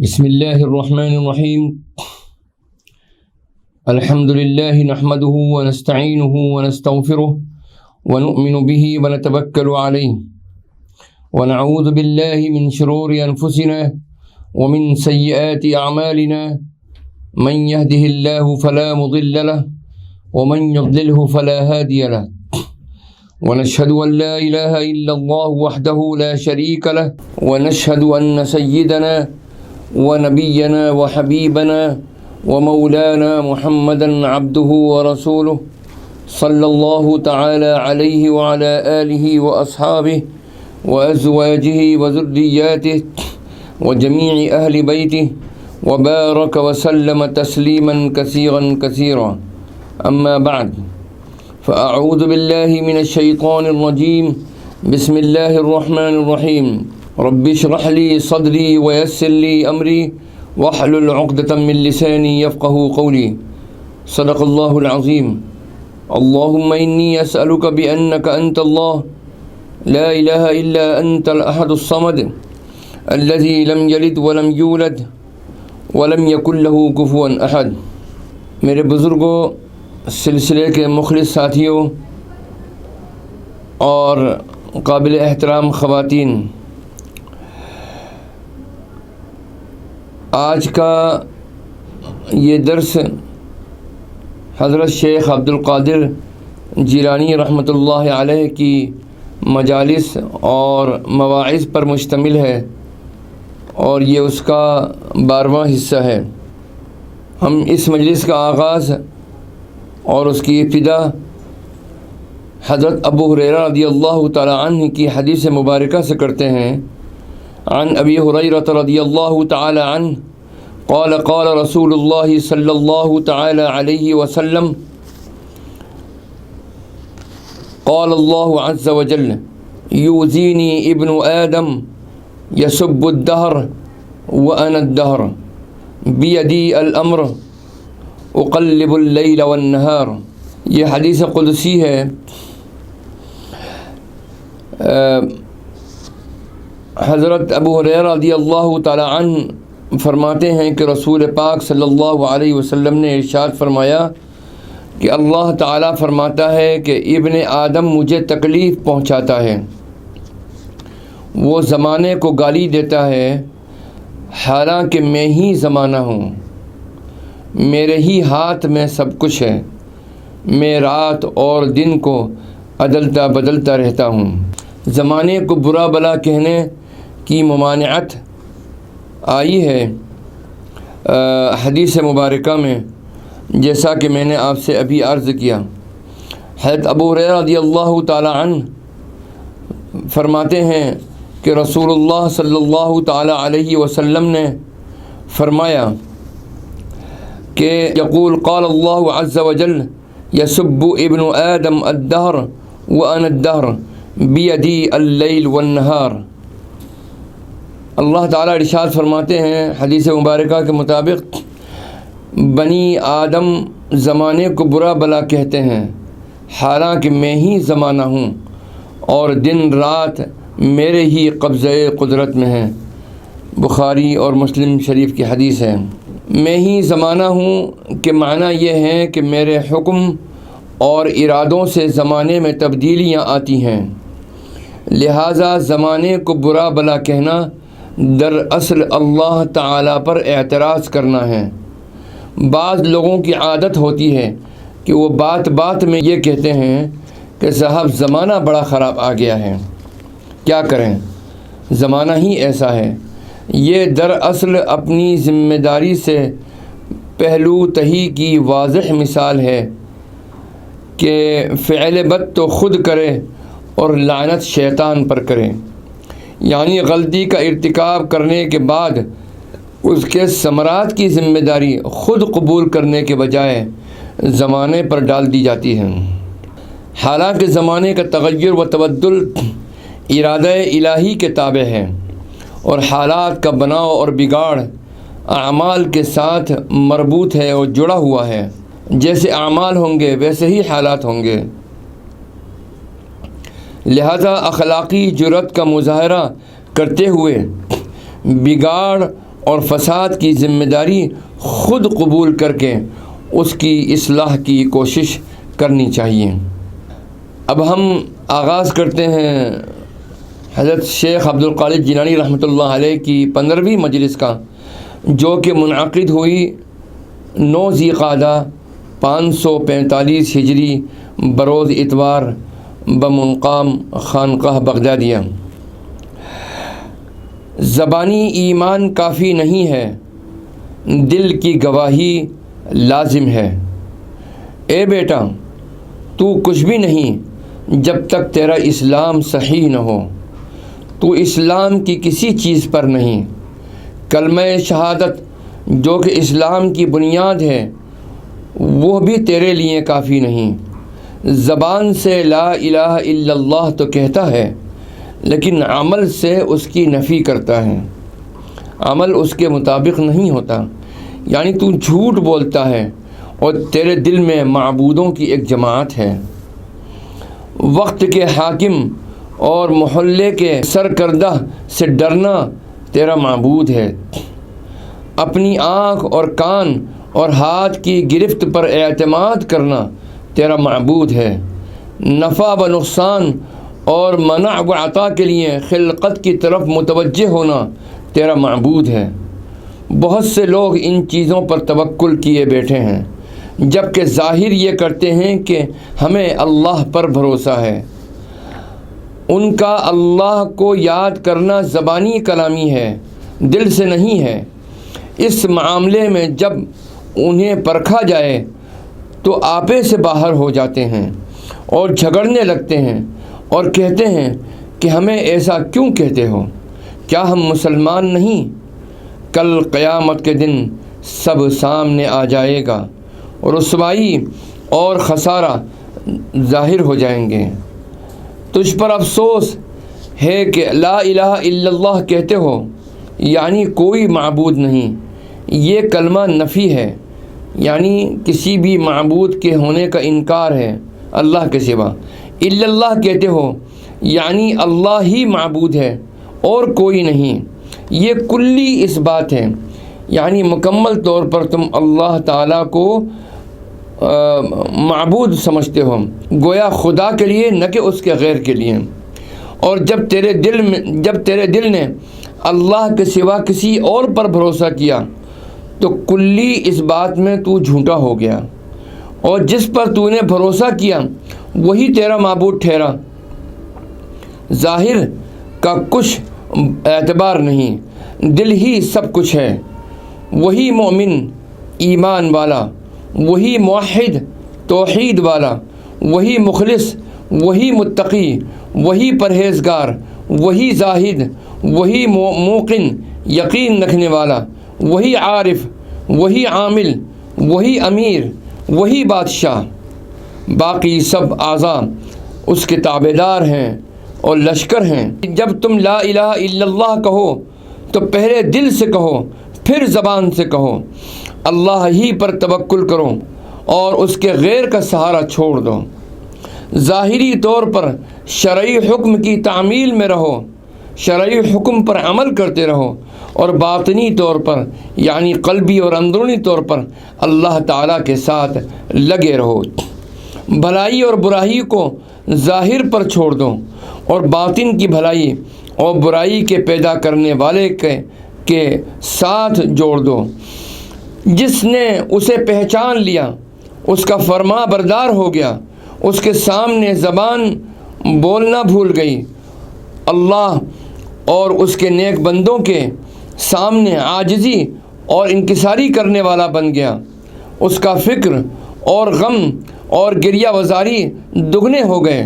بسم اللہ الرحمن الرحیم الحمد للہ نحمده ونستعینه ونستغفره ونؤمن به ونتوکل علیہ ونعوذ باللہ من شرور انفسنا ومن سیئات اعمالنا من يهده اللہ فلا مضل له ومن يضلله فلا هادی له ونشهد ان لا الہ الا اللہ وحده لا شریک له ونشهد ان سیدنا ونبينا وحبيبنا ومولانا محمدا عبده ورسوله صلى الله تعالى عليه وعلى آله وأصحابه وأزواجه وذرياته وجميع أهل بيته وبارك وسلم تسليما كثيرا كثيرا أما بعد فأعوذ بالله من الشيطان الرجيم بسم الله الرحمن الرحيم رب اشرح لي صدري ويسر لي أمري واحلل عقدة من لساني يفقهوا قولي صدق الله العظيم اللهم إني أسألك بأنك أنت الله لا إله إلا أنت الأحد الصمد الذي لم يلد ولم يولد ولم يكن له كفوا أحد۔ میرے بزرگوں، سلسلے کے مخلص ساتھیوں اور قابل احترام خواتین، آج کا یہ درس حضرت شیخ عبد القادر جیلانی رحمۃ اللہ علیہ کی مجالس اور مواعظ پر مشتمل ہے اور یہ اس کا 12واں حصہ ہے۔ ہم اس مجلس کا آغاز اور اس کی ابتدا حضرت ابو ہریرہ رضی اللہ تعالی عنہ کی حدیث مبارکہ سے کرتے ہیں۔ عن ابی ہریرہ رضی اللہ تعالی عنہ قال قال رسول اللہ صلی اللہ تعالی علیہ وسلم قال اللہ عز وجل یؤذینی ابن آدم یسب الدہر وانا الدہر بیدی الامر اقلب اللیل والنہار۔ یہ حدیث قدسی ہے۔ حضرت ابو ہریرہ رضی اللہ تعالی عنہ فرماتے ہیں کہ رسول پاک صلی اللہ علیہ وسلم نے ارشاد فرمایا کہ اللہ تعالیٰ فرماتا ہے کہ ابن آدم مجھے تکلیف پہنچاتا ہے، وہ زمانے کو گالی دیتا ہے، حالانکہ میں ہی زمانہ ہوں، میرے ہی ہاتھ میں سب کچھ ہے، میں رات اور دن کو عدلتا بدلتا رہتا ہوں۔ زمانے کو برا بلا کہنے کی ممانعت آئی ہے حدیث مبارکہ میں، جیسا کہ میں نے آپ سے ابھی عرض کیا۔ حضرت ابو ہریرہ رضی اللہ تعالی عنہ فرماتے ہیں کہ رسول اللہ صلی اللہ تعالی علیہ وسلم نے فرمایا کہ یقول قال اللہ عز وجل یسب ابن آدم الدہر وانا الدہر بیدی اللیل والنہار۔ اللہ تعالیٰ ارشاد فرماتے ہیں حدیث مبارکہ کے مطابق، بنی آدم زمانے کو برا بلا کہتے ہیں، حالانکہ میں ہی زمانہ ہوں اور دن رات میرے ہی قبضہ قدرت میں ہیں۔ بخاری اور مسلم شریف کی حدیث ہے۔ میں ہی زمانہ ہوں کہ معنی یہ ہے کہ میرے حکم اور ارادوں سے زمانے میں تبدیلیاں آتی ہیں، لہٰذا زمانے کو برا بلا کہنا دراصل اللہ تعالیٰ پر اعتراض کرنا ہے۔ بعض لوگوں کی عادت ہوتی ہے کہ وہ بات بات میں یہ کہتے ہیں کہ صاحب زمانہ بڑا خراب آ گیا ہے، کیا کریں، زمانہ ہی ایسا ہے۔ یہ دراصل اپنی ذمہ داری سے پہلو تہی کی واضح مثال ہے کہ فعل بد تو خود کرے اور لعنت شیطان پر کرے، یعنی غلطی کا ارتکاب کرنے کے بعد اس کے ثمرات کی ذمہ داری خود قبول کرنے کے بجائے زمانے پر ڈال دی جاتی ہے، حالانکہ زمانے کا تغیر و تبدل ارادہ الہی کے تابع ہے اور حالات کا بناؤ اور بگاڑ اعمال کے ساتھ مربوط ہے اور جڑا ہوا ہے۔ جیسے اعمال ہوں گے ویسے ہی حالات ہوں گے، لہذا اخلاقی جرأت کا مظاہرہ کرتے ہوئے بگاڑ اور فساد کی ذمہ داری خود قبول کر کے اس کی اصلاح کی کوشش کرنی چاہیے۔ اب ہم آغاز کرتے ہیں حضرت شیخ عبد القادر جیلانی رحمۃ اللہ علیہ کی 15ویں مجلس کا، جو کہ منعقد ہوئی 9 ذی القعدہ 545 ہجری بروز اتوار بمقام خانقاہ بغدادیہ۔ زبانی ایمان کافی نہیں ہے، دل کی گواہی لازم ہے۔ اے بیٹا، تو کچھ بھی نہیں جب تک تیرا اسلام صحیح نہ ہو۔ تو اسلام کی کسی چیز پر نہیں۔ کلمہ شہادت جو کہ اسلام کی بنیاد ہے وہ بھی تیرے لیے کافی نہیں۔ زبان سے لا الہ الا اللہ تو کہتا ہے، لیکن عمل سے اس کی نفی کرتا ہے، عمل اس کے مطابق نہیں ہوتا، یعنی تو جھوٹ بولتا ہے اور تیرے دل میں معبودوں کی ایک جماعت ہے۔ وقت کے حاکم اور محلے کے سرکردہ سے ڈرنا تیرا معبود ہے۔ اپنی آنکھ اور کان اور ہاتھ کی گرفت پر اعتماد کرنا تیرا معبود ہے۔ نفع و نقصان اور منع و عطا کے لیے خلقت کی طرف متوجہ ہونا تیرا معبود ہے۔ بہت سے لوگ ان چیزوں پر توکل کیے بیٹھے ہیں، جبکہ ظاہر یہ کرتے ہیں کہ ہمیں اللہ پر بھروسہ ہے۔ ان کا اللہ کو یاد کرنا زبانی کلامی ہے، دل سے نہیں ہے۔ اس معاملے میں جب انہیں پرکھا جائے تو آپے سے باہر ہو جاتے ہیں اور جھگڑنے لگتے ہیں اور کہتے ہیں کہ ہمیں ایسا کیوں کہتے ہو؟ کیا ہم مسلمان نہیں؟ کل قیامت کے دن سب سامنے آ جائے گا، رسوائی اور خسارہ ظاہر ہو جائیں گے۔ تجھ پر افسوس ہے کہ لا الہ الا اللہ کہتے ہو، یعنی کوئی معبود نہیں۔ یہ کلمہ نفی ہے، یعنی کسی بھی معبود کے ہونے کا انکار ہے اللہ کے سوا۔ الا اللہ کہتے ہو، یعنی اللہ ہی معبود ہے اور کوئی نہیں۔ یہ کلی اس بات ہے، یعنی مکمل طور پر تم اللہ تعالیٰ کو معبود سمجھتے ہو، گویا خدا کے لیے نہ کہ اس کے غیر کے لیے۔ اور جب تیرے دل نے اللہ کے سوا کسی اور پر بھروسہ کیا تو کلی اس بات میں تو جھوٹا ہو گیا، اور جس پر تو نے بھروسہ کیا وہی تیرا معبود ٹھہرا۔ ظاہر کا کچھ اعتبار نہیں، دل ہی سب کچھ ہے۔ وہی مومن ایمان والا، وہی موحد توحید والا، وہی مخلص، وہی متقی، وہی پرہیزگار، وہی زاہد، وہی موقن یقین رکھنے والا، وہی عارف، وہی عامل، وہی امیر، وہی بادشاہ۔ باقی سب اعضاء اس کے تابعدار ہیں اور لشکر ہیں۔ جب تم لا الہ الا اللہ کہو تو پہلے دل سے کہو، پھر زبان سے کہو۔ اللہ ہی پر توکل کرو اور اس کے غیر کا سہارا چھوڑ دو۔ ظاہری طور پر شرعی حکم کی تعمیل میں رہو، شرعی حکم پر عمل کرتے رہو، اور باطنی طور پر یعنی قلبی اور اندرونی طور پر اللہ تعالیٰ کے ساتھ لگے رہو۔ بھلائی اور برائی کو ظاہر پر چھوڑ دو اور باطن کی بھلائی اور برائی کے پیدا کرنے والے کے ساتھ جوڑ دو۔ جس نے اسے پہچان لیا اس کا فرما بردار ہو گیا، اس کے سامنے زبان بولنا بھول گئی، اللہ اور اس کے نیک بندوں کے سامنے عاجزی اور انکساری کرنے والا بن گیا۔ اس کا فکر اور غم اور گریہ وزاری دگنے ہو گئے،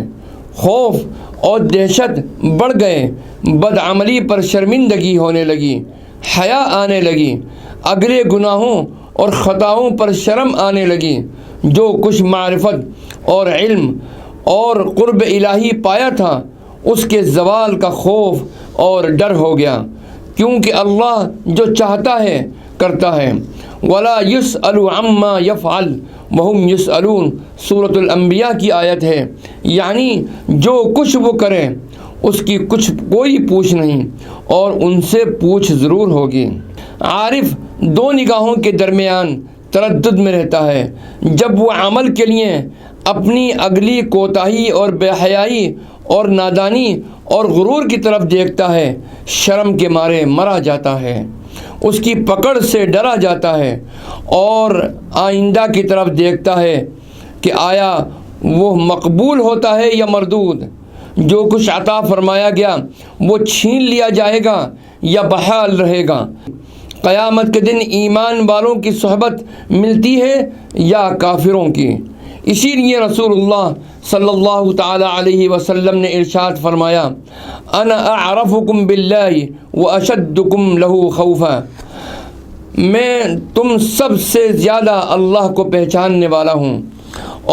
خوف اور دہشت بڑھ گئے، بدعملی پر شرمندگی ہونے لگی، حیا آنے لگی، اگلے گناہوں اور خطاؤں پر شرم آنے لگی۔ جو کچھ معرفت اور علم اور قرب الہی پایا تھا اس کے زوال کا خوف اور ڈر ہو گیا، کیونکہ اللہ جو چاہتا ہے کرتا ہے۔ وَلَا يُسْأَلُ عَمَّا يَفْعَلُ وَهُمْ يُسْأَلُونَ سورۃ الانبیاء کی آیت ہے، یعنی جو کچھ وہ کرے اس کی کوئی پوچھ نہیں اور ان سے پوچھ ضرور ہوگی۔ عارف دو نگاہوں کے درمیان تردد میں رہتا ہے۔ جب وہ عمل کے لیے اپنی اگلی کوتاہی اور بے حیائی اور نادانی اور غرور کی طرف دیکھتا ہے، شرم کے مارے مرا جاتا ہے، اس کی پکڑ سے ڈرا جاتا ہے اور آئندہ کی طرف دیکھتا ہے کہ آیا وہ مقبول ہوتا ہے یا مردود، جو کچھ عطا فرمایا گیا وہ چھین لیا جائے گا یا بحال رہے گا۔ قیامت کے دن ایمان والوں کی صحبت ملتی ہے یا کافروں کی؟ اسی لیے رسول اللہ صلی اللہ تعالی علیہ وسلم نے ارشاد فرمایا، انا اعرفکم باللہ واشدکم لہ خوفا، میں تم سب سے زیادہ اللہ کو پہچاننے والا ہوں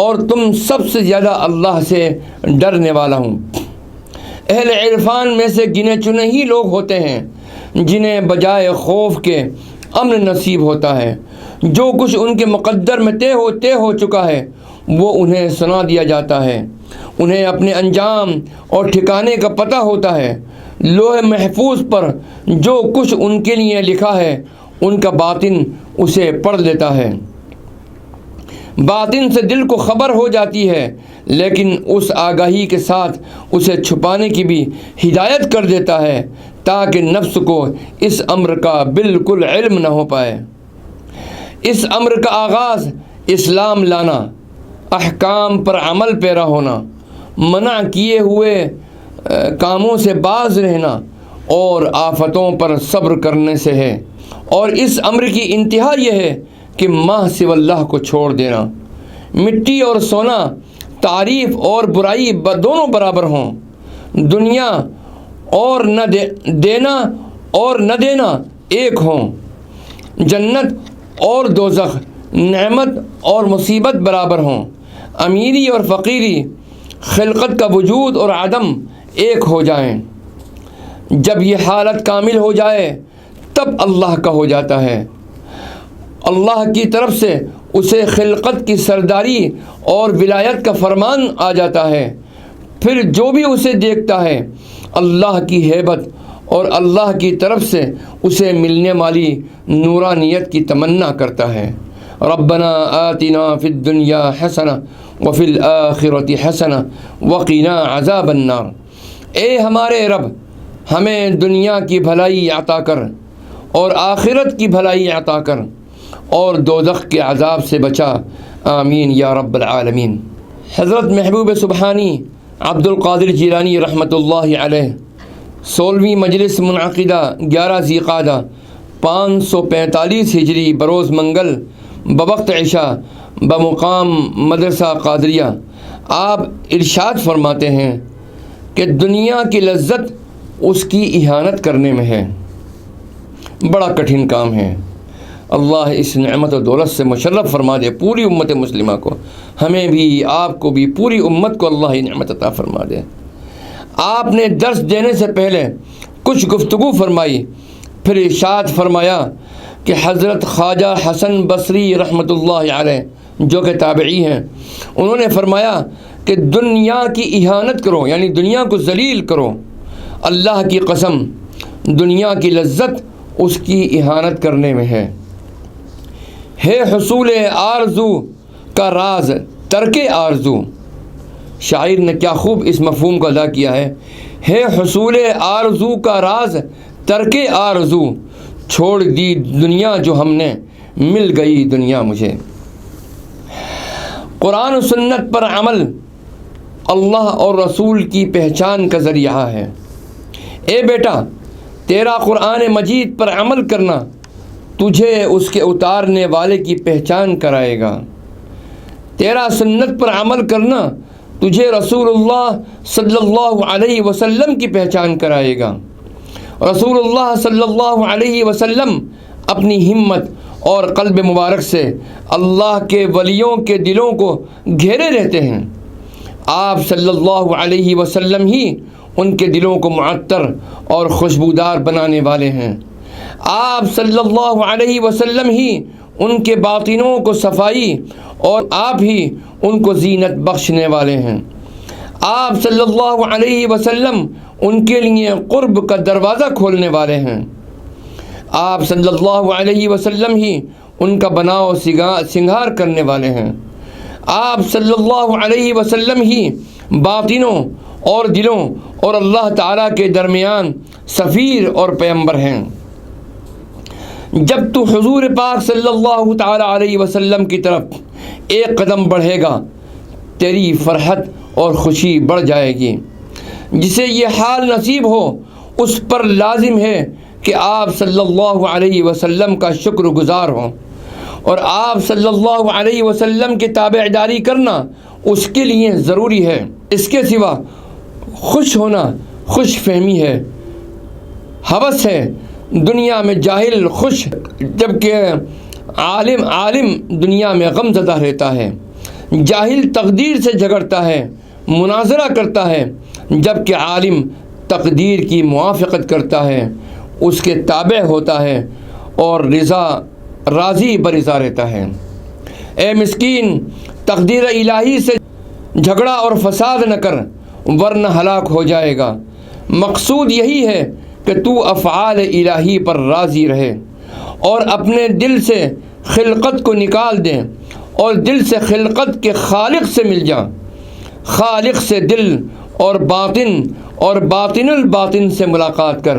اور تم سب سے زیادہ اللہ سے ڈرنے والا ہوں۔ اہل عرفان میں سے گنے چنے ہی لوگ ہوتے ہیں جنہیں بجائے خوف کے امن نصیب ہوتا ہے۔ جو کچھ ان کے مقدر میں طے ہو چکا ہے وہ انہیں سنا دیا جاتا ہے، انہیں اپنے انجام اور ٹھکانے کا پتہ ہوتا ہے۔ لوح محفوظ پر جو کچھ ان کے لیے لکھا ہے ان کا باطن اسے پڑھ لیتا ہے، باطن سے دل کو خبر ہو جاتی ہے، لیکن اس آگاہی کے ساتھ اسے چھپانے کی بھی ہدایت کر دیتا ہے تاکہ نفس کو اس امر کا بالکل علم نہ ہو پائے۔ اس امر کا آغاز اسلام لانا، احکام پر عمل پیرا ہونا، منع کیے ہوئے کاموں سے باز رہنا اور آفتوں پر صبر کرنے سے ہے، اور اس امر کی انتہا یہ ہے کہ ماہ سوى اللہ کو چھوڑ دینا۔ مٹی اور سونا، تعریف اور برائی دونوں برابر ہوں، دنیا اور نہ دینا اور نہ دینا ایک ہوں، جنت اور دوزخ، نعمت اور مصیبت برابر ہوں، امیری اور فقیری، خلقت کا وجود اور عدم ایک ہو جائیں۔ جب یہ حالت کامل ہو جائے تب اللہ کا ہو جاتا ہے، اللہ کی طرف سے اسے خلقت کی سرداری اور ولایت کا فرمان آ جاتا ہے۔ پھر جو بھی اسے دیکھتا ہے اللہ کی ہیبت اور اللہ کی طرف سے اسے ملنے والی نورانیت کی تمنا کرتا ہے۔ ربنا آتنا فی الدنیا حسنہ وفی الآخرۃ حسنہ وقنا عذاب النار، اے ہمارے رب ہمیں دنیا کی بھلائی عطا کر اور آخرت کی بھلائی عطا کر اور دوزخ کے عذاب سے بچا، آمین یا رب العالمین۔ حضرت محبوب سبحانی عبد القادر جیلانی رحمۃ اللہ علیہ 16ویں مجلس منعقدہ 11 ذی القعدہ 545 ہجری بروز منگل بوقت عشاء بمقام مدرسہ قادریہ، آپ ارشاد فرماتے ہیں کہ دنیا کی لذت اس کی اہانت کرنے میں ہے، بڑا کٹھن کام ہے۔ اللہ اس نعمت و دولت سے مشرف فرما دے پوری امت مسلمہ کو، ہمیں بھی، آپ کو بھی، پوری امت کو اللہ یہ نعمت عطا فرما دے۔ آپ نے درس دینے سے پہلے کچھ گفتگو فرمائی، پھر ارشاد فرمایا کہ حضرت خواجہ حسن بصری رحمۃ اللہ علیہ جو کہ تابعی ہیں، انہوں نے فرمایا کہ دنیا کی اہانت کرو، یعنی دنیا کو ذلیل کرو، اللہ کی قسم دنیا کی لذت اس کی اہانت کرنے میں ہے۔ حصول آرزو کا راز ترک آرزو، شاعر نے کیا خوب اس مفہوم کو ادا کیا ہے حصول آرزو کا راز ترک آرزو، چھوڑ دی دنیا جو ہم نے، مل گئی دنیا مجھے۔ قرآن و سنت پر عمل اللہ اور رسول کی پہچان کا ذریعہ ہے۔ اے بیٹا، تیرا قرآن مجید پر عمل کرنا تجھے اس کے اتارنے والے کی پہچان کرائے گا، تیرا سنت پر عمل کرنا تجھے رسول اللہ صلی اللہ علیہ وسلم کی پہچان کرائے گا۔ رسول اللہ صلی اللہ علیہ وسلم اپنی ہمت اور قلب مبارک سے اللہ کے ولیوں کے دلوں کو گھیرے رہتے ہیں۔ آپ صلی اللہ علیہ وسلم ہی ان کے دلوں کو معطر اور خوشبودار بنانے والے ہیں۔ آپ صلی اللہ علیہ وسلم ہی ان کے باطنوں کو صفائی اور آپ ہی ان کو زینت بخشنے والے ہیں۔ آپ صلی اللہ علیہ وسلم ان کے لیے قرب کا دروازہ کھولنے والے ہیں۔ آپ صلی اللہ علیہ وسلم ہی ان کا بناؤ سنگار کرنے والے ہیں۔ آپ صلی اللہ علیہ وسلم ہی باطنوں اور دلوں اور اللہ تعالیٰ کے درمیان سفیر اور پیغمبر ہیں۔ جب تو حضور پاک صلی اللہ تعالیٰ علیہ وسلم کی طرف ایک قدم بڑھے گا، تیری فرحت اور خوشی بڑھ جائے گی۔ جسے یہ حال نصیب ہو اس پر لازم ہے کہ آپ صلی اللہ علیہ وسلم کا شکر گزار ہوں، اور آپ صلی اللہ علیہ وسلم کی تابع داری کرنا اس کے لیے ضروری ہے۔ اس کے سوا خوش ہونا خوش فہمی ہے، ہوس ہے۔ دنیا میں جاہل خوش، جبکہ عالم دنیا میں غم زدہ رہتا ہے۔ جاہل تقدیر سے جھگڑتا ہے، مناظرہ کرتا ہے، جبکہ عالم تقدیر کی موافقت کرتا ہے، اس کے تابع ہوتا ہے اور راضی برضا رہتا ہے۔ اے مسکین، تقدیر الہی سے جھگڑا اور فساد نہ کر، ورنہ ہلاک ہو جائے گا۔ مقصود یہی ہے کہ تو افعال الہی پر راضی رہے اور اپنے دل سے خلقت کو نکال دیں اور دل سے خلقت کے خالق سے مل جا۔ خالق سے دل اور باطن الباطن سے ملاقات کر۔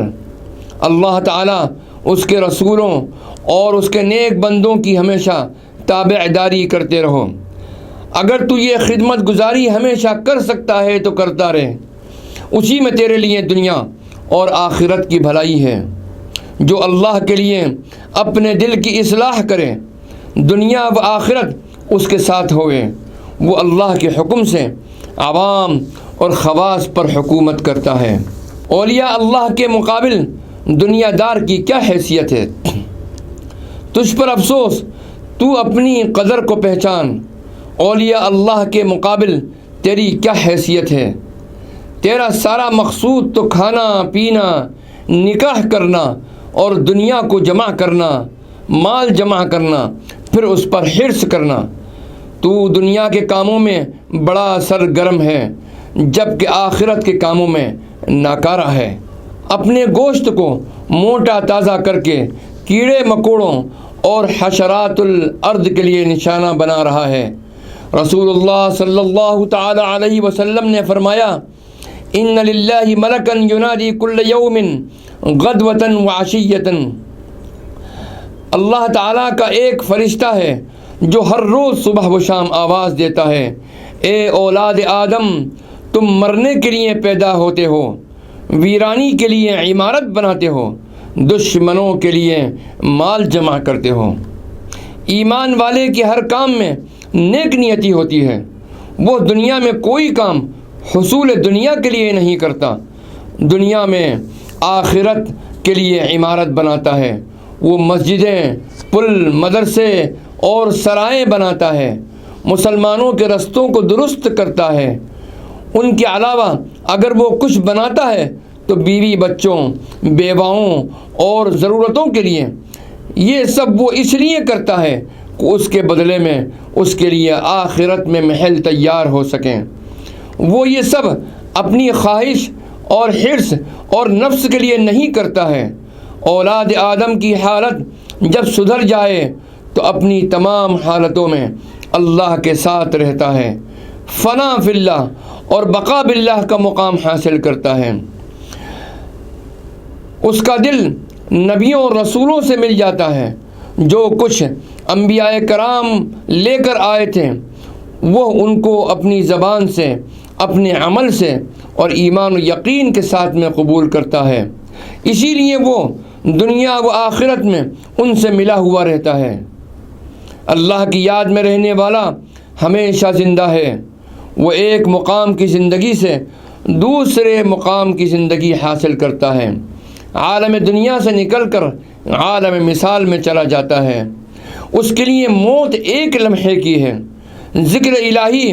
اللہ تعالیٰ، اس کے رسولوں اور اس کے نیک بندوں کی ہمیشہ تابع داری کرتے رہو۔ اگر تو یہ خدمت گزاری ہمیشہ کر سکتا ہے تو کرتا رہے، اسی میں تیرے لیے دنیا اور آخرت کی بھلائی ہے۔ جو اللہ کے لیے اپنے دل کی اصلاح کرے، دنیا و آخرت اس کے ساتھ ہوئے، وہ اللہ کے حکم سے عوام اور خواص پر حکومت کرتا ہے۔ اولیاء اللہ کے مقابل دنیا دار کی کیا حیثیت ہے؟ تجھ پر افسوس، تو اپنی قدر کو پہچان۔ اولیاء اللہ کے مقابل تیری کیا حیثیت ہے؟ تیرا سارا مقصود تو کھانا پینا، نکاح کرنا اور دنیا کو جمع کرنا، مال جمع کرنا، پھر اس پر حرص کرنا۔ تو دنیا کے کاموں میں بڑا سرگرم ہے، جبکہ آخرت کے کاموں میں ناکارہ ہے۔ اپنے گوشت کو موٹا تازہ کر کے کیڑے مکوڑوں اور حشرات الارض کے لیے نشانہ بنا رہا ہے۔ رسول اللہ صلی اللہ تعالی علیہ وسلم نے فرمایا، ان للہ ملکا ینادی کل یوم غدوۃ وعشیۃ۔ اللہ تعالیٰ کا ایک فرشتہ ہے جو ہر روز صبح و شام آواز دیتا ہے، اے اولاد آدم، تم مرنے کے لیے پیدا ہوتے ہو، ویرانی کے لیے عمارت بناتے ہو، دشمنوں کے لیے مال جمع کرتے ہو۔ ایمان والے کے ہر کام میں نیک نیتی ہوتی ہے۔ وہ دنیا میں کوئی کام حصول دنیا کے لیے نہیں کرتا، دنیا میں آخرت کے لیے عمارت بناتا ہے۔ وہ مسجدیں، پل، مدرسے اور سرائیں بناتا ہے، مسلمانوں کے رستوں کو درست کرتا ہے۔ ان کے علاوہ اگر وہ کچھ بناتا ہے تو بیوی بچوں، بیواؤں اور ضرورتوں کے لیے۔ یہ سب وہ اس لیے کرتا ہے کہ اس کے بدلے میں اس کے لیے آخرت میں محل تیار ہو سکیں۔ وہ یہ سب اپنی خواہش اور حرص اور نفس کے لیے نہیں کرتا ہے۔ اولاد آدم کی حالت جب سدھر جائے تو اپنی تمام حالتوں میں اللہ کے ساتھ رہتا ہے، فنا فی اللہ اور بقا باللہ کا مقام حاصل کرتا ہے۔ اس کا دل نبیوں اور رسولوں سے مل جاتا ہے۔ جو کچھ انبیاء کرام لے کر آئے تھے وہ ان کو اپنی زبان سے، اپنے عمل سے اور ایمان و یقین کے ساتھ میں قبول کرتا ہے۔ اسی لیے وہ دنیا و آخرت میں ان سے ملا ہوا رہتا ہے۔ اللہ کی یاد میں رہنے والا ہمیشہ زندہ ہے۔ وہ ایک مقام کی زندگی سے دوسرے مقام کی زندگی حاصل کرتا ہے، عالم دنیا سے نکل کر عالم مثال میں چلا جاتا ہے۔ اس کے لیے موت ایک لمحے کی ہے۔ ذکر الہی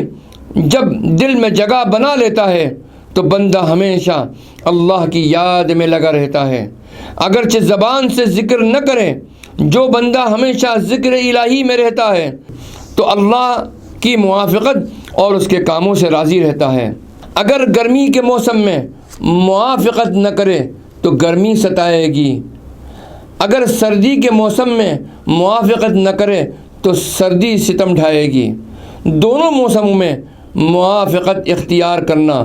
جب دل میں جگہ بنا لیتا ہے تو بندہ ہمیشہ اللہ کی یاد میں لگا رہتا ہے، اگرچہ زبان سے ذکر نہ کرے۔ جو بندہ ہمیشہ ذکر الہی میں رہتا ہے تو اللہ کی موافقت اور اس کے کاموں سے راضی رہتا ہے۔ اگر گرمی کے موسم میں موافقت نہ کرے تو گرمی ستائے گی، اگر سردی کے موسم میں موافقت نہ کرے تو سردی ستم ڈھائے گی۔ دونوں موسموں میں موافقت اختیار کرنا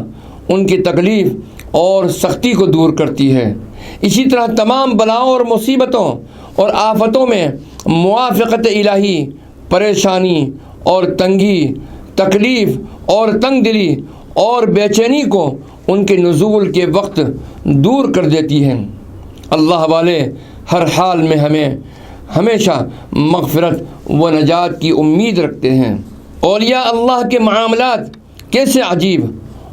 ان کی تکلیف اور سختی کو دور کرتی ہے۔ اسی طرح تمام بلاؤں اور مصیبتوں اور آفتوں میں موافقت الہی پریشانی اور تنگی، تکلیف اور تنگ دلی اور بے چینی کو ان کے نزول کے وقت دور کر دیتی ہے۔ اللہ والے ہر حال میں ہمیشہ مغفرت و نجات کی امید رکھتے ہیں۔ اولیاء اللہ کے معاملات کیسے عجیب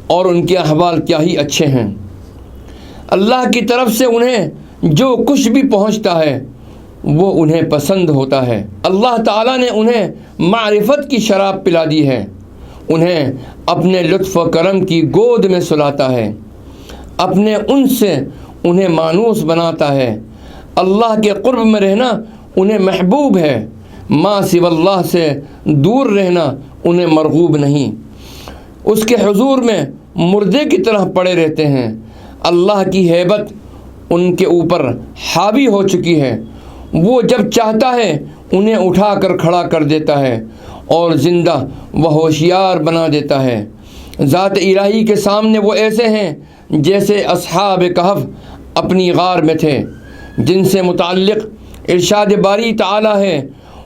اور ان کے احوال کیا ہی اچھے ہیں۔ اللہ کی طرف سے انہیں جو کچھ بھی پہنچتا ہے وہ انہیں پسند ہوتا ہے۔ اللہ تعالیٰ نے انہیں معرفت کی شراب پلا دی ہے، انہیں اپنے لطف و کرم کی گود میں سلاتا ہے، اپنے ان سے انہیں مانوس بناتا ہے۔ اللہ کے قرب میں رہنا انہیں محبوب ہے، ما سوی اللہ سے دور رہنا انہیں مرغوب نہیں۔ اس کے حضور میں مردے کی طرح پڑے رہتے ہیں۔ اللہ کی ہیبت ان کے اوپر حاوی ہو چکی ہے۔ وہ جب چاہتا ہے انہیں اٹھا کر کھڑا کر دیتا ہے اور زندہ و ہوشیار بنا دیتا ہے۔ ذات الہی کے سامنے وہ ایسے ہیں جیسے اصحاب کہف اپنی غار میں تھے، جن سے متعلق ارشاد باری تعالی ہے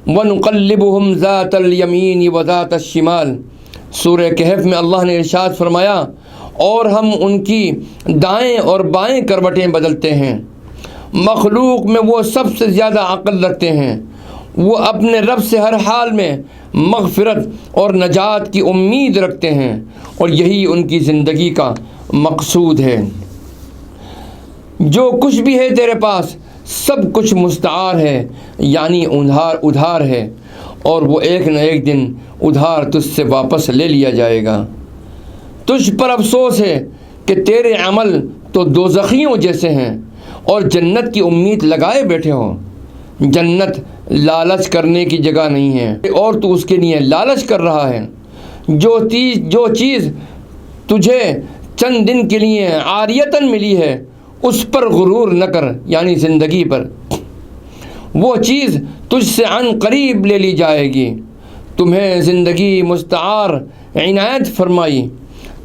وَنُقَلِّبُهُمْ ذَاتَ الْيَمِينِ وَذَاتَ الشِّمَالِ۔ سورہ کہف میں اللہ نے ارشاد فرمایا اور ہم ان کی دائیں اور بائیں کروٹیں بدلتے ہیں۔ مخلوق میں وہ سب سے زیادہ عقل رکھتے ہیں، وہ اپنے رب سے ہر حال میں مغفرت اور نجات کی امید رکھتے ہیں، اور یہی ان کی زندگی کا مقصود ہے۔ جو کچھ بھی ہے تیرے پاس سب کچھ مستعار ہے، یعنی ادھار ہے، اور وہ ایک نہ ایک دن ادھار تجھ سے واپس لے لیا جائے گا۔ تجھ پر افسوس ہے کہ تیرے عمل تو دوزخیوں جیسے ہیں اور جنت کی امید لگائے بیٹھے ہو۔ جنت لالچ کرنے کی جگہ نہیں ہے اور تو اس کے لیے لالچ کر رہا ہے۔ جو چیز تجھے چند دن کے لیے عاریتاً ملی ہے اس پر غرور نہ کر، یعنی زندگی پر۔ وہ چیز تجھ سے عن قریب لے لی جائے گی۔ تمہیں زندگی مستعار عنایت فرمائی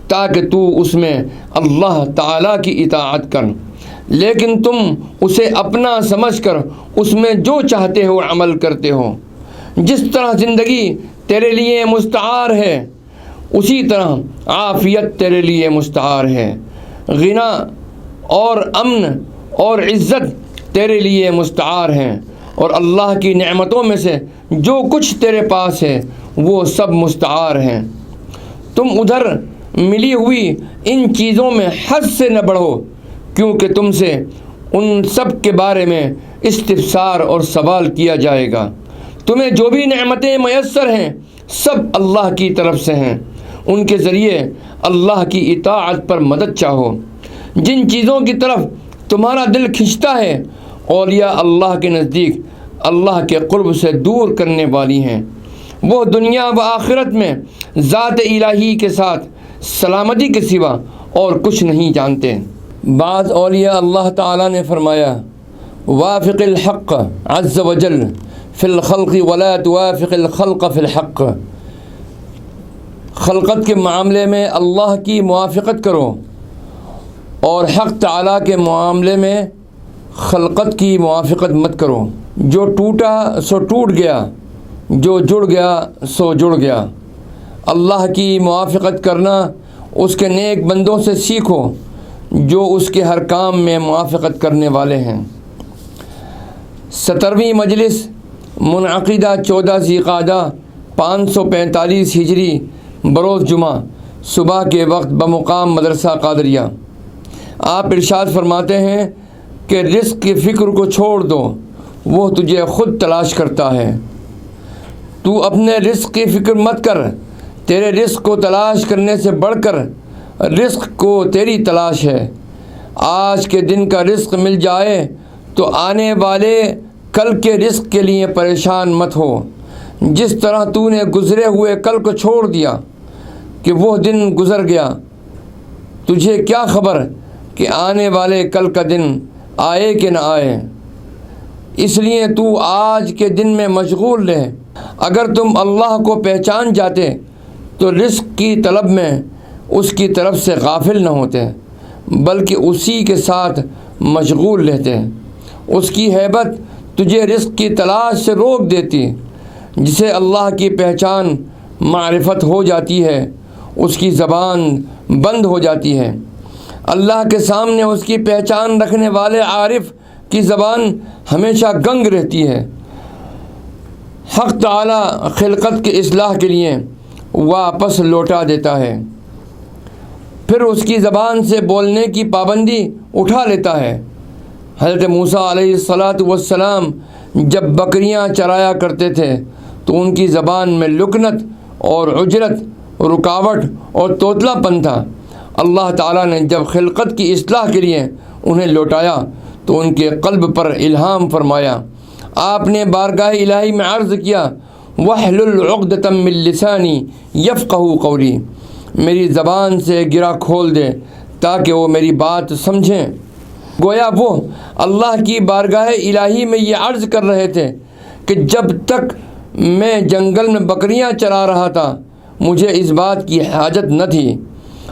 تاکہ تو اس میں اللہ تعالیٰ کی اطاعت کر، لیکن تم اسے اپنا سمجھ کر اس میں جو چاہتے ہو عمل کرتے ہو۔ جس طرح زندگی تیرے لیے مستعار ہے اسی طرح عافیت تیرے لیے مستعار ہے، غنا اور امن اور عزت تیرے لیے مستعار ہیں، اور اللہ کی نعمتوں میں سے جو کچھ تیرے پاس ہے وہ سب مستعار ہیں۔ تم ادھر ملی ہوئی ان چیزوں میں حد سے نہ بڑھو، کیونکہ تم سے ان سب کے بارے میں استفسار اور سوال کیا جائے گا۔ تمہیں جو بھی نعمتیں میسر ہیں سب اللہ کی طرف سے ہیں، ان کے ذریعے اللہ کی اطاعت پر مدد چاہو۔ جن چیزوں کی طرف تمہارا دل کھنچتا ہے اولیاء اللہ کے نزدیک اللہ کے قرب سے دور کرنے والی ہیں۔ وہ دنیا و آخرت میں ذات الہی کے ساتھ سلامتی کے سوا اور کچھ نہیں جانتے۔ بعض اولیاء اللہ تعالیٰ نے فرمایا وافق الحق عز وجل فی الخلق ولا توافق الخلق فی الحق۔ خلقت کے معاملے میں اللہ کی موافقت کرو اور حق تعالیٰ کے معاملے میں خلقت کی موافقت مت کرو۔ جو ٹوٹا سو ٹوٹ گیا، جو جڑ گیا سو جڑ گیا۔ اللہ کی موافقت کرنا اس کے نیک بندوں سے سیکھو جو اس کے ہر کام میں موافقت کرنے والے ہیں۔ 17ویں مجلس منعقدہ 14 ذی القعدہ 545 ہجری بروز جمعہ صبح کے وقت بمقام مدرسہ قادریہ۔ آپ ارشاد فرماتے ہیں کہ رزق کی فکر کو چھوڑ دو، وہ تجھے خود تلاش کرتا ہے۔ تو اپنے رزق کی فکر مت کر، تیرے رزق کو تلاش کرنے سے بڑھ کر رزق کو تیری تلاش ہے۔ آج کے دن کا رزق مل جائے تو آنے والے کل کے رزق کے لیے پریشان مت ہو۔ جس طرح تو نے گزرے ہوئے کل کو چھوڑ دیا کہ وہ دن گزر گیا، تجھے کیا خبر کہ آنے والے کل کا دن آئے کہ نہ آئے۔ اس لیے تو آج کے دن میں مشغول رہے۔ اگر تم اللہ کو پہچان جاتے تو رزق کی طلب میں اس کی طرف سے غافل نہ ہوتے، بلکہ اسی کے ساتھ مشغول رہتے۔ اس کی ہیبت تجھے رزق کی تلاش سے روک دیتی۔ جسے اللہ کی پہچان معرفت ہو جاتی ہے اس کی زبان بند ہو جاتی ہے۔ اللہ کے سامنے اس کی پہچان رکھنے والے عارف کی زبان ہمیشہ گنگ رہتی ہے۔ حق تعالی خلقت کی اصلاح کے لیے واپس لوٹا دیتا ہے، پھر اس کی زبان سے بولنے کی پابندی اٹھا لیتا ہے۔ حضرت موسیٰ علیہ السلام جب بکریاں چرایا کرتے تھے تو ان کی زبان میں لکنت اور عجرت، رکاوٹ اور توتلا پن تھا۔ اللہ تعالیٰ نے جب خلقت کی اصلاح کے لیے انہیں لوٹایا تو ان کے قلب پر الہام فرمایا۔ آپ نے بارگاہ الہی میں عرض کیا، وَاحْلُلْ عُقْدَةً مِّن لِّسَانِي يَفْقَهُوا قَوْلِي، میری زبان سے گرہ کھول دے تاکہ وہ میری بات سمجھیں۔ گویا وہ اللہ کی بارگاہ الہی میں یہ عرض کر رہے تھے کہ جب تک میں جنگل میں بکریاں چرا رہا تھا مجھے اس بات کی حاجت نہ تھی،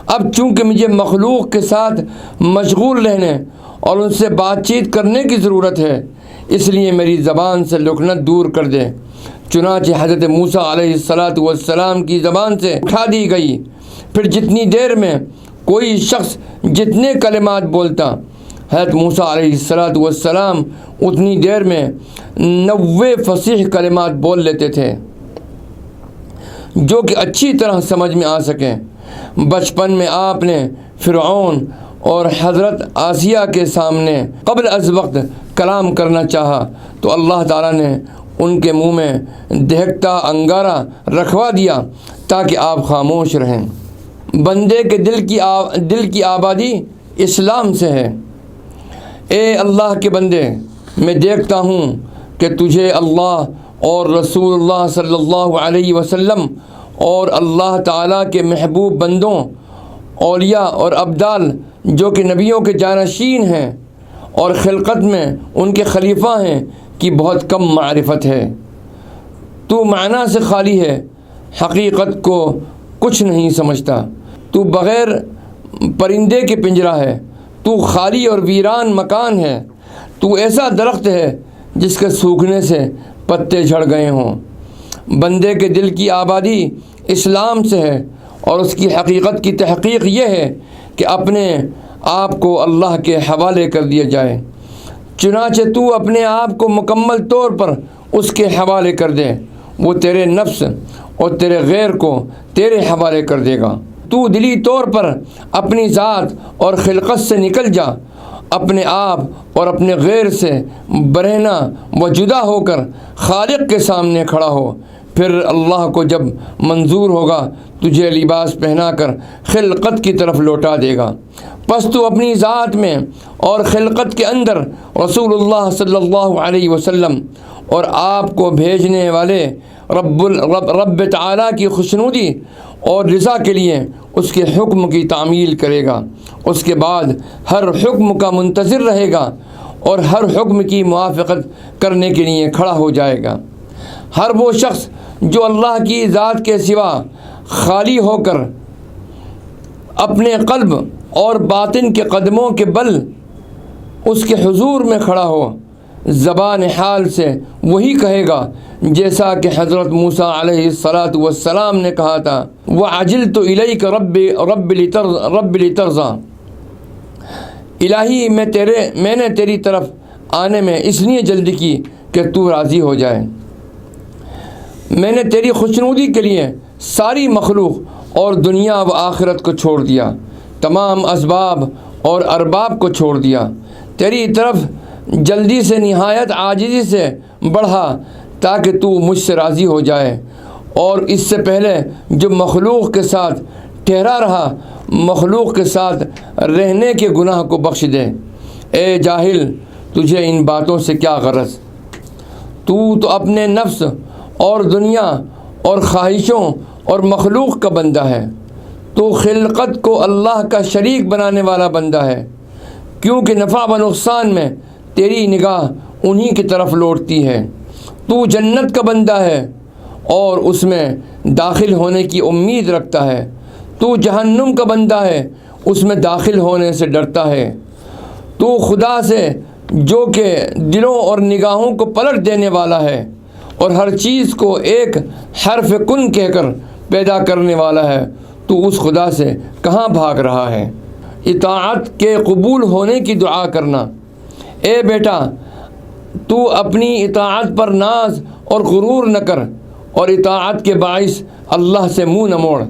اب چونکہ مجھے مخلوق کے ساتھ مشغول رہنے اور ان سے بات چیت کرنے کی ضرورت ہے، اس لیے میری زبان سے لکنت دور کر دے۔ چنانچہ حضرت موسیٰ علیہ السلام کی زبان سے اٹھا دی گئی۔ پھر جتنی دیر میں کوئی شخص جتنے کلمات بولتا، حضرت موسیٰ علیہ السلام اتنی دیر میں 90 فصیح کلمات بول لیتے تھے جو کہ اچھی طرح سمجھ میں آ سکیں۔ بچپن میں آپ نے فرعون اور حضرت آسیہ کے سامنے قبل از وقت کلام کرنا چاہا تو اللہ تعالیٰ نے ان کے منہ میں دہکتا انگارہ رکھوا دیا تاکہ آپ خاموش رہیں۔ بندے کے دل کی آبادی اسلام سے ہے۔ اے اللہ کے بندے، میں دیکھتا ہوں کہ تجھے اللہ اور رسول اللہ صلی اللہ علیہ وسلم اور اللہ تعالیٰ کے محبوب بندوں، اولیاء اور ابدال جو کہ نبیوں کے جانشین ہیں اور خلقت میں ان کے خلیفہ ہیں کی بہت کم معرفت ہے۔ تو معنی سے خالی ہے، حقیقت کو کچھ نہیں سمجھتا۔ تو بغیر پرندے کے پنجرہ ہے، تو خالی اور ویران مکان ہے، تو ایسا درخت ہے جس کے سوکھنے سے پتے جھڑ گئے ہوں۔ بندے کے دل کی آبادی اسلام سے ہے اور اس کی حقیقت کی تحقیق یہ ہے کہ اپنے آپ کو اللہ کے حوالے کر دیا جائے۔ چنانچہ تو اپنے آپ کو مکمل طور پر اس کے حوالے کر دے، وہ تیرے نفس اور تیرے غیر کو تیرے حوالے کر دے گا۔ تو دلی طور پر اپنی ذات اور خلقت سے نکل جا، اپنے آپ اور اپنے غیر سے برہنہ و جدا ہو کر خالق کے سامنے کھڑا ہو، پھر اللہ کو جب منظور ہوگا تجھے لباس پہنا کر خلقت کی طرف لوٹا دے گا۔ پس تو اپنی ذات میں اور خلقت کے اندر رسول اللہ صلی اللہ علیہ وسلم اور آپ کو بھیجنے والے رب تعالیٰ کی خوشنودی اور رضا کے لیے اس کے حکم کی تعمیل کرے گا۔ اس کے بعد ہر حکم کا منتظر رہے گا اور ہر حکم کی موافقت کرنے کے لیے کھڑا ہو جائے گا۔ ہر وہ شخص جو اللہ کی ذات کے سوا خالی ہو کر اپنے قلب اور باطن کے قدموں کے بل اس کے حضور میں کھڑا ہو، زبان حال سے وہی کہے گا جیسا کہ حضرت موسیٰ علیہ السلام نے کہا تھا، وَعَجِلْتُ إِلَيْكَ رَبِّ لِتَرْضَىٰ، الہی میں نے تیری طرف آنے میں اس لیے جلدی کی کہ تو راضی ہو جائے۔ میں نے تیری خوشنودی کے لیے ساری مخلوق اور دنیا و آخرت کو چھوڑ دیا، تمام اسباب اور ارباب کو چھوڑ دیا، تیری طرف جلدی سے نہایت عاجزی سے بڑھا تاکہ تو مجھ سے راضی ہو جائے، اور اس سے پہلے جو مخلوق کے ساتھ ٹھہرا رہا مخلوق کے ساتھ رہنے کے گناہ کو بخش دے۔ اے جاہل، تجھے ان باتوں سے کیا غرض؟ تو اپنے نفس اور دنیا اور خواہشوں اور مخلوق کا بندہ ہے۔ تو خلقت کو اللہ کا شریک بنانے والا بندہ ہے، کیونکہ نفع و نقصان میں تیری نگاہ انہی کی طرف لوٹتی ہے۔ تو جنت کا بندہ ہے اور اس میں داخل ہونے کی امید رکھتا ہے، تو جہنم کا بندہ ہے، اس میں داخل ہونے سے ڈرتا ہے۔ تو خدا سے جو کہ دلوں اور نگاہوں کو پلٹ دینے والا ہے اور ہر چیز کو ایک حرف کن کہہ کر پیدا کرنے والا ہے، تو اس خدا سے کہاں بھاگ رہا ہے؟ اطاعت کے قبول ہونے کی دعا کرنا۔ اے بیٹا، تو اپنی اطاعت پر ناز اور غرور نہ کر اور اطاعت کے باعث اللہ سے منہ نہ موڑ،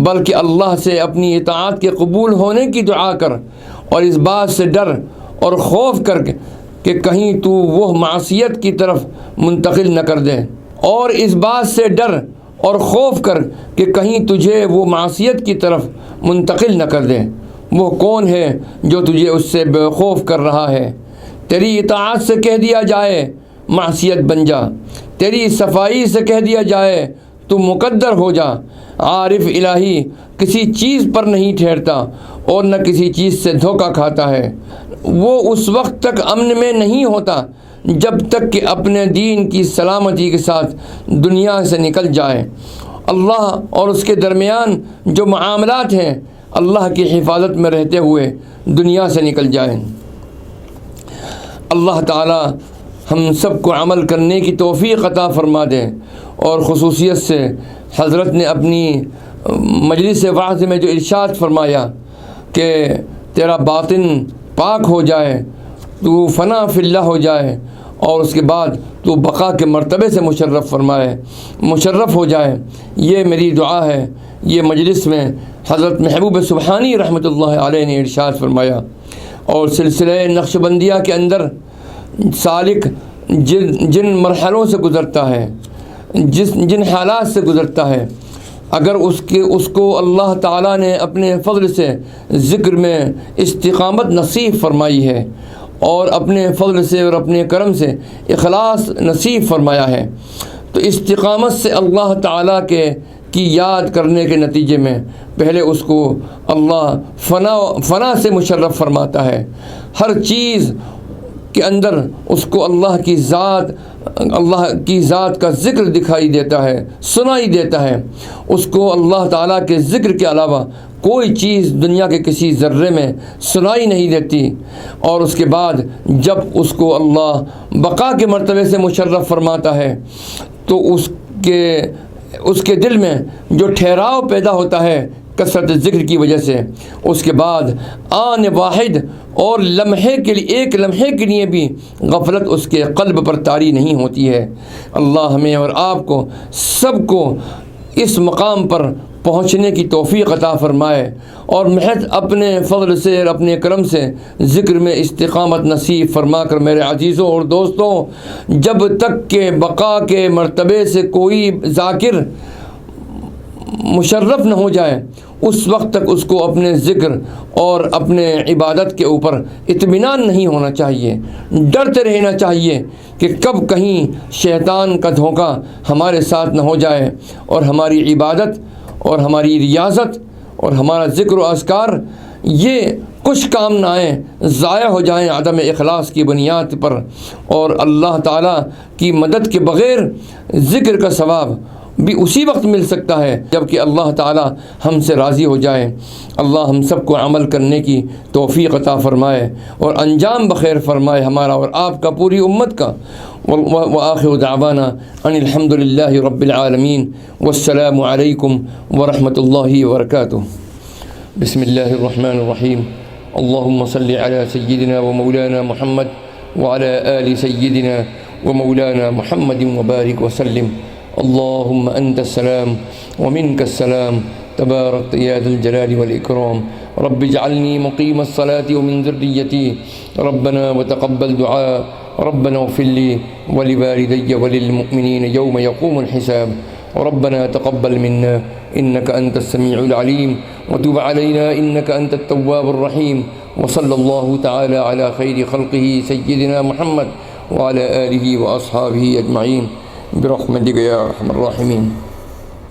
بلکہ اللہ سے اپنی اطاعت کے قبول ہونے کی دعا کر اور اس بات سے ڈر اور خوف کر کہ کہیں تو وہ معصیت کی طرف منتقل نہ کر دے، اور اس بات سے ڈر اور خوف کر کہ کہیں تجھے وہ معصیت کی طرف منتقل نہ کر دے۔ وہ کون ہے جو تجھے اس سے بے خوف کر رہا ہے؟ تیری اطاعت سے کہہ دیا جائے معصیت بن جا، تیری صفائی سے کہہ دیا جائے تو مقدر ہو جا۔ عارف الہی کسی چیز پر نہیں ٹھہرتا اور نہ کسی چیز سے دھوکہ کھاتا ہے۔ وہ اس وقت تک امن میں نہیں ہوتا جب تک کہ اپنے دین کی سلامتی کے ساتھ دنیا سے نکل جائے۔ اللہ اور اس کے درمیان جو معاملات ہیں، اللہ کی حفاظت میں رہتے ہوئے دنیا سے نکل جائیں۔ اللہ تعالی ہم سب کو عمل کرنے کی توفیق عطا فرما دیں، اور خصوصیت سے حضرت نے اپنی مجلس وعظ میں جو ارشاد فرمایا کہ تیرا باطن پاک ہو جائے، تو فنا فی اللہ ہو جائے، اور اس کے بعد تو بقا کے مرتبے سے مشرف ہو جائے، یہ میری دعا ہے۔ یہ مجلس میں حضرت محبوب سبحانی رحمۃ اللہ علیہ نے ارشاد فرمایا، اور سلسلہ نقش بندیہ کے اندر سالک جن مرحلوں سے گزرتا ہے، جن حالات سے گزرتا ہے، اگر اس کو اللہ تعالیٰ نے اپنے فضل سے ذکر میں استقامت نصیب فرمائی ہے، اور اپنے فضل سے اور اپنے کرم سے اخلاص نصیب فرمایا ہے، تو استقامت سے اللہ تعالیٰ کی یاد کرنے کے نتیجے میں پہلے اس کو اللہ فنا سے مشرف فرماتا ہے۔ ہر چیز کے اندر اس کو اللہ کی ذات کا ذکر دکھائی دیتا ہے، سنائی دیتا ہے۔ اس کو اللہ تعالیٰ کے ذکر کے علاوہ کوئی چیز دنیا کے کسی ذرے میں سنائی نہیں دیتی، اور اس کے بعد جب اس کو اللہ بقا کے مرتبے سے مشرف فرماتا ہے تو اس کے دل میں جو ٹھہراؤ پیدا ہوتا ہے کثرت ذکر کی وجہ سے، اس کے بعد آن واحد اور ایک لمحے کے لیے بھی غفلت اس کے قلب پر طاری نہیں ہوتی ہے۔ اللہ ہمیں اور آپ کو سب کو اس مقام پر پہنچنے کی توفیق عطا فرمائے، اور محض اپنے فضل سے اور اپنے کرم سے ذکر میں استقامت نصیب فرما کر میرے عزیزوں اور دوستوں، جب تک کہ بقا کے مرتبے سے کوئی ذاکر مشرف نہ ہو جائے، اس وقت تک اس کو اپنے ذکر اور اپنے عبادت کے اوپر اطمینان نہیں ہونا چاہیے، ڈرتے رہنا چاہیے کہ کب کہیں شیطان کا دھوکہ ہمارے ساتھ نہ ہو جائے اور ہماری عبادت اور ہماری ریاضت اور ہمارا ذکر و اذکار یہ کچھ کام نہ آئیں، ضائع ہو جائیں عدم اخلاص کی بنیاد پر، اور اللہ تعالیٰ کی مدد کے بغیر ذکر کا ثواب بھی اسی وقت مل سکتا ہے جب کہ اللہ تعالیٰ ہم سے راضی ہو جائے۔ اللہ ہم سب کو عمل کرنے کی توفیق عطا فرمائے اور انجام بخیر فرمائے، ہمارا اور آپ کا، پوری امت کا۔ وآخر دعوانا ان الحمد للہ رب العالمین، والسلام علیکم ورحمۃ اللہ وبرکاتہ۔ بسم اللہ الرحمن الرحیم۔ اللہم صل علی سیدنا ومولانا محمد وعلی آل سیدنا ومولانا محمد وبارک وسلم۔ اللهم أنت السلام ومنك السلام، تباركت يا ذا الجلال والإكرام۔ رب اجعلني مقيم الصلاة ومن ذريتي، ربنا وتقبل دعاء، ربنا اغفر لي ولوالدي وللمؤمنين يوم يقوم الحساب، ربنا تقبل منا إنك أنت السميع العليم، وتب علينا إنك أنت التواب الرحيم، وصلى الله تعالى على خير خلقه سيدنا محمد وعلى آله وأصحابه أجمعين برحمتك يا أرحم الراحمين۔